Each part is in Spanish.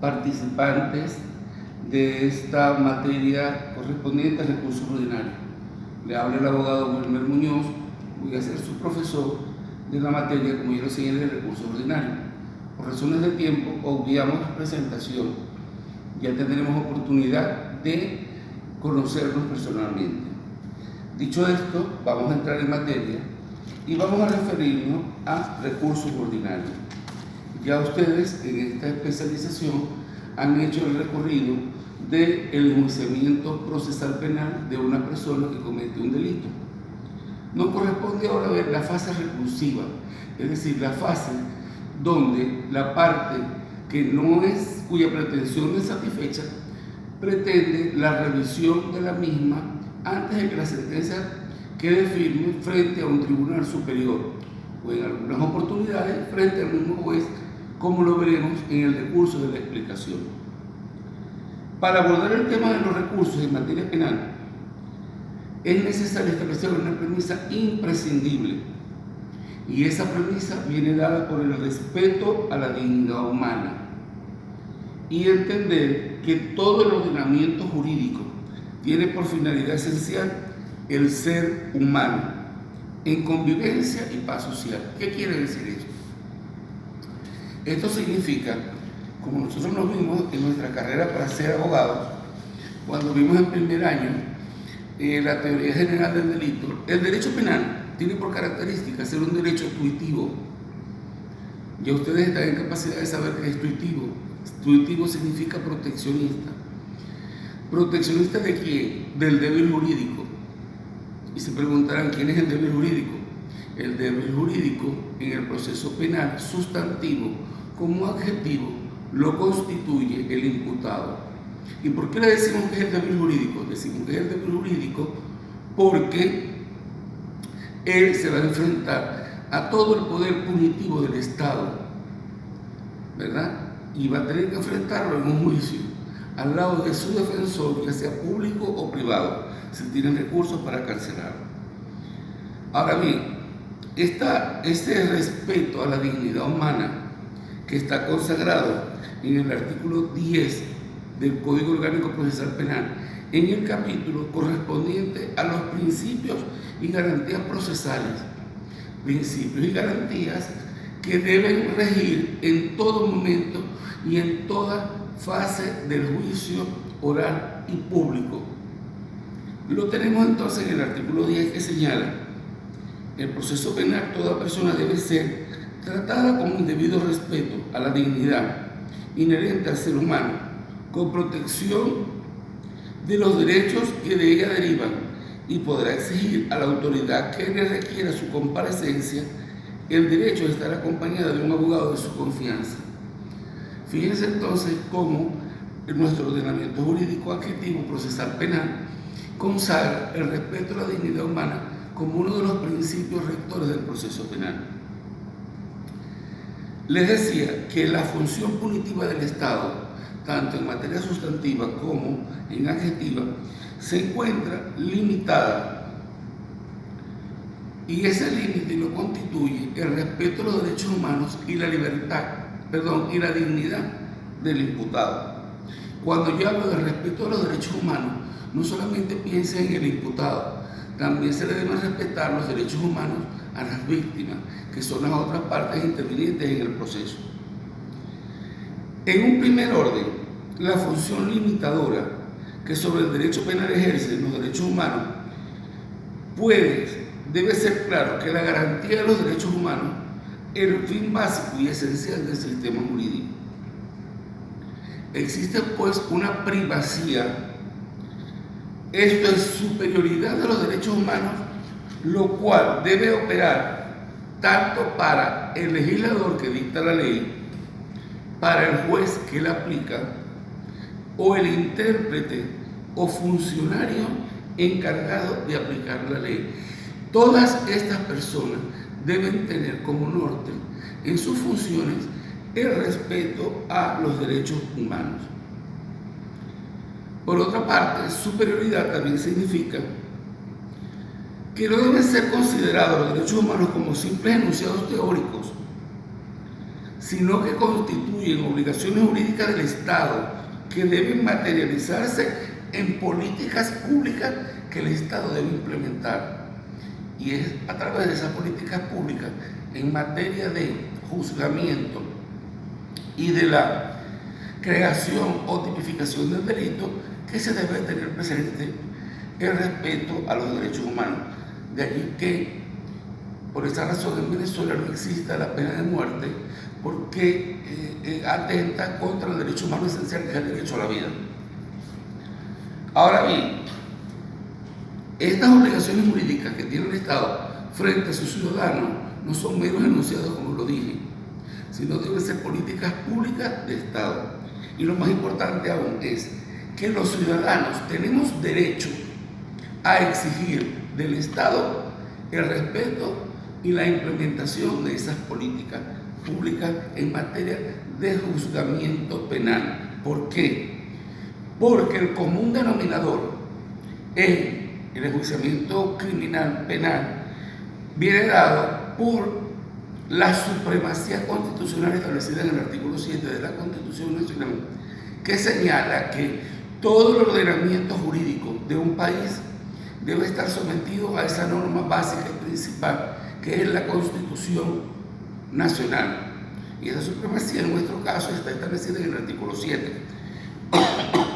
participantes de esta materia correspondiente al recurso ordinario. Le habla el abogado Wilmer Muñoz, voy a ser su profesor de la materia, como yo lo señalé, de recurso ordinario. Por razones de tiempo, obviamos la presentación. Ya tendremos oportunidad de conocernos personalmente. Dicho esto, vamos a entrar en materia y vamos a referirnos a recursos ordinarios. Ya ustedes en esta especialización han hecho el recorrido del enjuiciamiento procesal penal de una persona que comete un delito. Nos corresponde ahora ver la fase recursiva, es decir, la fase donde la parte cuya pretensión no es satisfecha, pretende la revisión de la misma antes de que la sentencia quede firme frente a un tribunal superior o en algunas oportunidades frente al mismo juez, como lo veremos en el recurso de la explicación. Para abordar el tema de los recursos en materia penal, es necesario establecer una premisa imprescindible, y esa premisa viene dada por el respeto a la dignidad humana y entender que todo el ordenamiento jurídico tiene por finalidad esencial el ser humano en convivencia y paz social. ¿Qué quiere decir esto? Esto significa, como nosotros nos vimos en nuestra carrera para ser abogados, cuando vimos en primer año la teoría general del delito, el derecho penal tiene por característica ser un derecho tuitivo. Ya ustedes están en capacidad de saber que es tuitivo. Tuitivo significa proteccionista. ¿Proteccionista de quién? Del deber jurídico. Y se preguntarán, ¿quién es el deber jurídico? El deber jurídico en el proceso penal sustantivo como adjetivo lo constituye el imputado. ¿Y por qué le decimos que es el deber jurídico? Decimos que es el deber jurídico porque él se va a enfrentar a todo el poder punitivo del Estado, ¿verdad? Y va a tener que enfrentarlo en un juicio al lado de su defensor, ya sea público o privado, si tienen recursos para carcelarlo. Ahora bien, este respeto a la dignidad humana que está consagrado en el artículo 10 del Código Orgánico Procesal Penal, en el capítulo correspondiente a los principios y garantías procesales, principios y garantías que deben regir en todo momento y en toda fase del juicio oral y público. Lo tenemos entonces en el artículo 10 que señala: el proceso penal, toda persona debe ser tratada con un debido respeto a la dignidad inherente al ser humano, con protección de los derechos que de ella derivan, y podrá exigir a la autoridad que le requiera su comparecencia el derecho de estar acompañada de un abogado de su confianza. Fíjense entonces cómo nuestro ordenamiento jurídico adjetivo procesal penal consagra el respeto a la dignidad humana como uno de los principios rectores del proceso penal. Les decía que la función punitiva del Estado, tanto en materia sustantiva como en adjetiva, se encuentra limitada, y ese límite lo constituye el respeto a los derechos humanos y la y la dignidad del imputado. Cuando yo hablo de respeto a los derechos humanos, no solamente piensen en el imputado, también se le deben respetar los derechos humanos a las víctimas, que son las otras partes intervinientes en el proceso. En un primer orden, la función limitadora que sobre el derecho penal ejerce los derechos humanos debe ser claro que la garantía de los derechos humanos es el fin básico y esencial del sistema jurídico. Existe pues una primacía, esto es superioridad de los derechos humanos, lo cual debe operar tanto para el legislador que dicta la ley, para el juez que la aplica, o el intérprete o funcionario encargado de aplicar la ley. Todas estas personas deben tener como norte en sus funciones el respeto a los derechos humanos. Por otra parte, superioridad también significa que no deben ser considerados los derechos humanos como simples enunciados teóricos, sino que constituyen obligaciones jurídicas del Estado que deben materializarse en políticas públicas que el Estado debe implementar. Y es a través de esas políticas públicas en materia de juzgamiento y de la creación o tipificación del delito que se debe tener presente el respeto a los derechos humanos. De allí que, por esa razón, en Venezuela no exista la pena de muerte, porque atenta contra el derecho humano esencial, que es el derecho a la vida. Ahora bien, estas obligaciones jurídicas que tiene el Estado frente a sus ciudadanos no son meros enunciados, como lo dije, sino deben ser políticas públicas de Estado. Y lo más importante aún es que los ciudadanos tenemos derecho a exigir del Estado el respeto y la implementación de esas políticas públicas en materia de juzgamiento penal. ¿Por qué? Porque el común denominador en el enjuiciamiento criminal penal viene dado por la supremacía constitucional establecida en el artículo 7 de la Constitución Nacional, que señala que todo el ordenamiento jurídico de un país debe estar sometido a esa norma básica y principal, que es la Constitución Nacional. Y esa supremacía en nuestro caso está establecida en el artículo 7.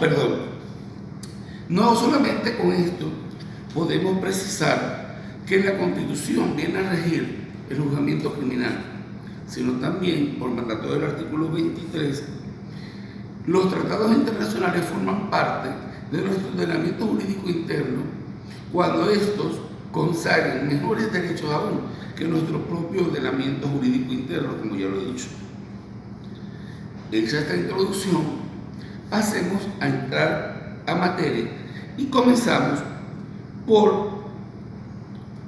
Perdón. No solamente con esto podemos precisar que la Constitución viene a regir el juzgamiento criminal, sino también, por mandato del artículo 23, los tratados internacionales forman parte de nuestro ordenamiento jurídico interno cuando estos consagran mejores derechos aún que nuestro propio ordenamiento jurídico interno, como ya lo he dicho. Hecha esta introducción, pasemos a entrar a materia y comenzamos por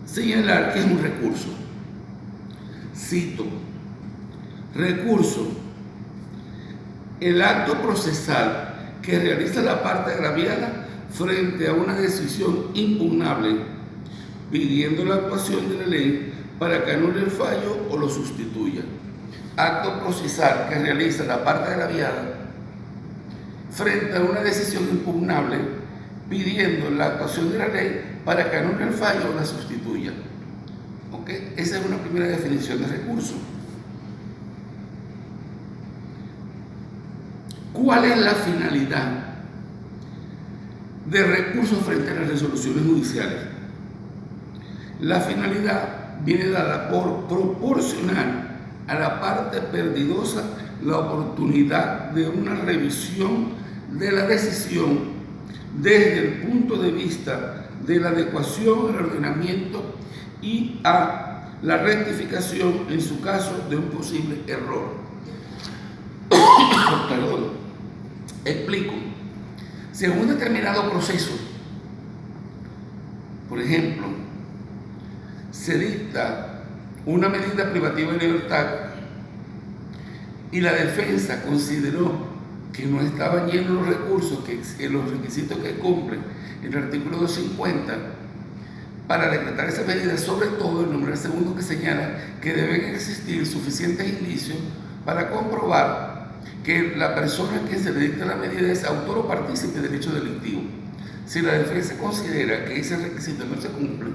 señalar que es un recurso. Cito: recurso, el acto procesal que realiza la parte agraviada frente a una decisión impugnable, pidiendo la actuación de la ley para que anule el fallo o lo sustituya. Acto procesal que realiza la parte agraviada frente a una decisión impugnable, pidiendo la actuación de la ley para que anule el fallo o la sustituya. ¿Okay? Esa es una primera definición de recurso. ¿Cuál es la finalidad de recursos frente a las resoluciones judiciales? La finalidad viene dada por proporcionar a la parte perdidosa la oportunidad de una revisión de la decisión desde el punto de vista de la adecuación al ordenamiento y a la rectificación en su caso de un posible error. Perdón. Explico. Si en un determinado proceso, por ejemplo, se dicta una medida privativa de libertad y la defensa consideró que no estaban llenos los recursos, los requisitos que cumplen el artículo 250 para decretar esa medida, sobre todo el numeral segundo que señala que deben existir suficientes indicios para comprobar que la persona a quien se le dicta la medida es autor o partícipe del hecho delictivo. Si la defensa considera que ese requisito no se cumple,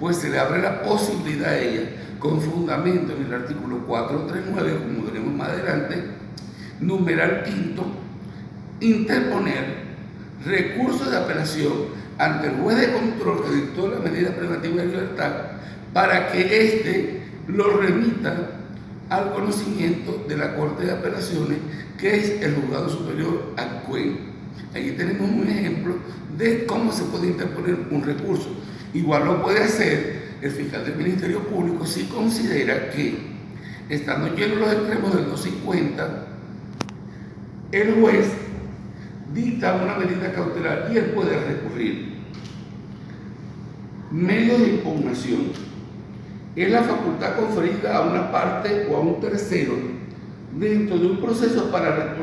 pues se le abre la posibilidad a ella, con fundamento en el artículo 439, como veremos más adelante, numeral quinto, interponer recursos de apelación ante el juez de control que dictó la medida privativa de libertad para que éste lo remita al conocimiento de la Corte de Apelaciones, que es el Juzgado Superior ad Quem. Aquí tenemos un ejemplo de cómo se puede interponer un recurso. Igual lo puede hacer el fiscal del Ministerio Público si considera que, estando llenos los extremos del 250, el juez dicta una medida cautelar y él puede recurrir. Medios de impugnación. Es la facultad conferida a una parte o a un tercero dentro de un proceso para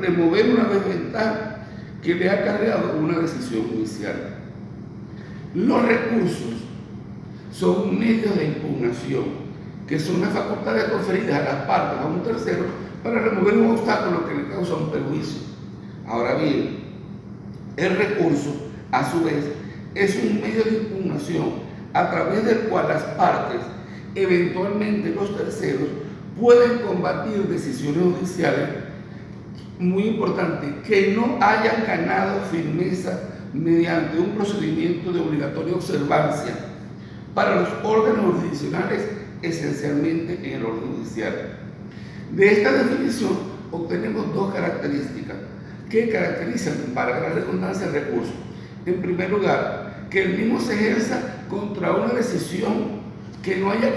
remover una desventaja que le ha acarreado una decisión judicial. Los recursos son medios de impugnación que son las facultades conferidas a las partes, a un tercero, para remover un obstáculo que le causa un perjuicio. Ahora bien, el recurso, a su vez, es un medio de impugnación a través del cual las partes, eventualmente los terceros, pueden combatir decisiones judiciales, muy importante, que no hayan ganado firmeza mediante un procedimiento de obligatoria observancia para los órganos jurisdiccionales, esencialmente en el orden judicial. De esta definición obtenemos dos características que caracterizan, para la redundancia, el recurso. En primer lugar, que el mismo se ejerza contra una decisión que no haya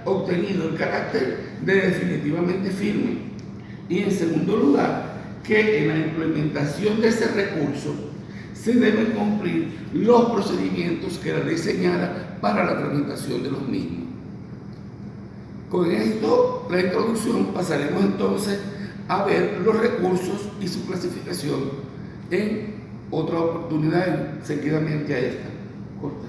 obtenido el carácter de definitivamente firme. Y en segundo lugar, que en la implementación de ese recurso se deben cumplir los procedimientos que la ley señala para la tramitación de los mismos. Con esto, la introducción, pasaremos entonces a ver los recursos y su clasificación en otra oportunidad, seguidamente a esta. Corta.